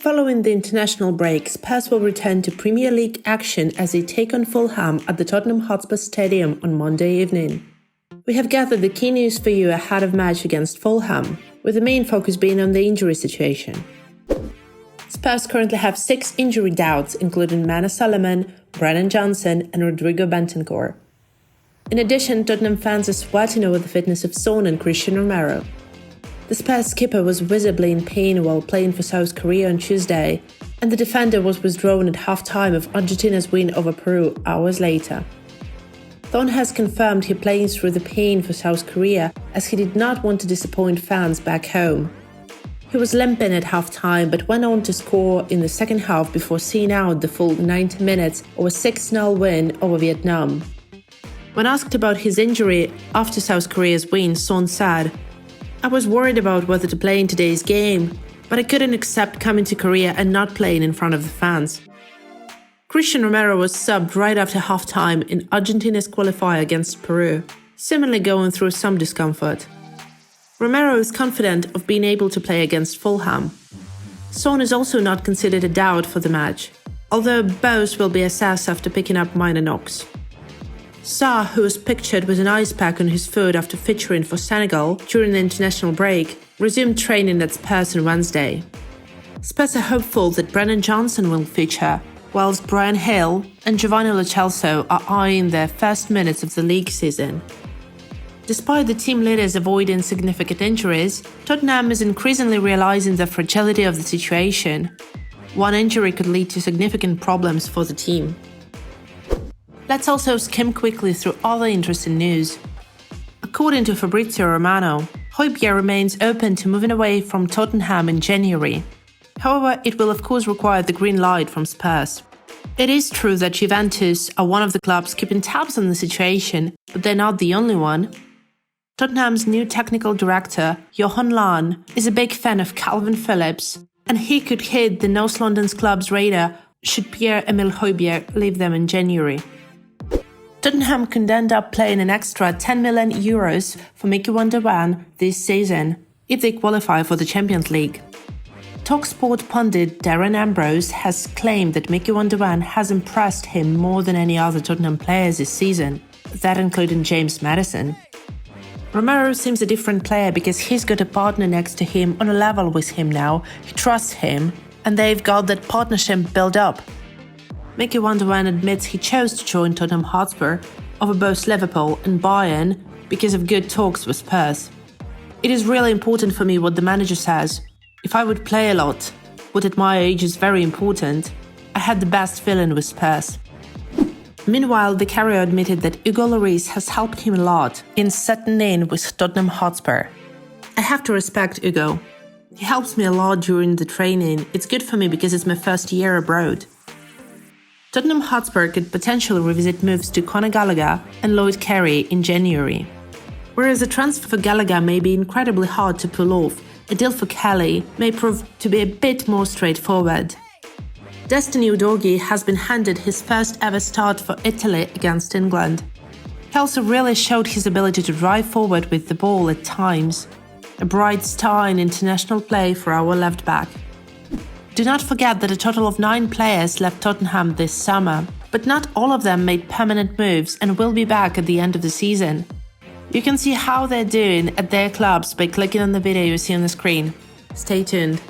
Following the international break, Spurs will return to Premier League action as they take on Fulham at the Tottenham Hotspur Stadium on Monday evening. We have gathered the key news for you ahead of match against Fulham, with the main focus being on the injury situation. Spurs currently have 6 injury doubts, including Mana Solomon, Brennan Johnson and Rodrigo Bentancur. In addition, Tottenham fans are sweating over the fitness of Son and Christian Romero. The Spurs skipper was visibly in pain while playing for South Korea on Tuesday, and the defender was withdrawn at half-time of Argentina's win over Peru hours later. Thon has confirmed he playing through the pain for South Korea as he did not want to disappoint fans back home. He was limping at half-time but went on to score in the second half before seeing out the full 90 minutes of a 6-0 win over Vietnam. When asked about his injury after South Korea's win, Son said, "I was worried about whether to play in today's game, but I couldn't accept coming to Korea and not playing in front of the fans." Christian Romero was subbed right after half-time in Argentina's qualifier against Peru, similarly going through some discomfort. Romero is confident of being able to play against Fulham. Son is also not considered a doubt for the match, although both will be assessed after picking up minor knocks. Sarr, who was pictured with an ice pack on his foot after featuring for Senegal during the international break, resumed training at Spurs on Wednesday. Spurs are hopeful that Brennan Johnson will feature, whilst Brian Hill and Giovanni Lo Celso are eyeing their first minutes of the league season. Despite the team leaders avoiding significant injuries, Tottenham is increasingly realizing the fragility of the situation. One injury could lead to significant problems for the team. Let's also skim quickly through other interesting news. According to Fabrizio Romano, Højbjerg remains open to moving away from Tottenham in January. However, it will of course require the green light from Spurs. It is true that Juventus are one of the clubs keeping tabs on the situation, but they're not the only one. Tottenham's new technical director, Johan Lahn, is a big fan of Calvin Phillips, and he could hit the North London club's radar should Pierre-Emile Højbjerg leave them in January. Tottenham could end up paying an extra €10 million for Mickey van der Ven this season, if they qualify for the Champions League. TalkSport pundit Darren Ambrose has claimed that Mickey van der Ven has impressed him more than any other Tottenham players this season, that including James Maddison. Romero seems a different player because he's got a partner next to him on a level with him now, he trusts him, and they've got that partnership built up. Mickey van der Ven admits he chose to join Tottenham Hotspur over both Liverpool and Bayern because of good talks with Spurs. "It is really important for me what the manager says. If I would play a lot, what at my age is very important, I had the best feeling with Spurs." Meanwhile, Vicario admitted that Hugo Lloris has helped him a lot in settling in with Tottenham Hotspur. "I have to respect Hugo. He helps me a lot during the training. It's good for me because it's my first year abroad." Tottenham Hotspur could potentially revisit moves to Conor Gallagher and Lloyd Carey in January. Whereas a transfer for Gallagher may be incredibly hard to pull off, a deal for Kelly may prove to be a bit more straightforward. Destiny Udogie has been handed his first ever start for Italy against England. He also really showed his ability to drive forward with the ball at times. A bright star in international play for our left back. Do not forget that a total of 9 players left Tottenham this summer, but not all of them made permanent moves and will be back at the end of the season. You can see how they're doing at their clubs by clicking on the video you see on the screen. Stay tuned.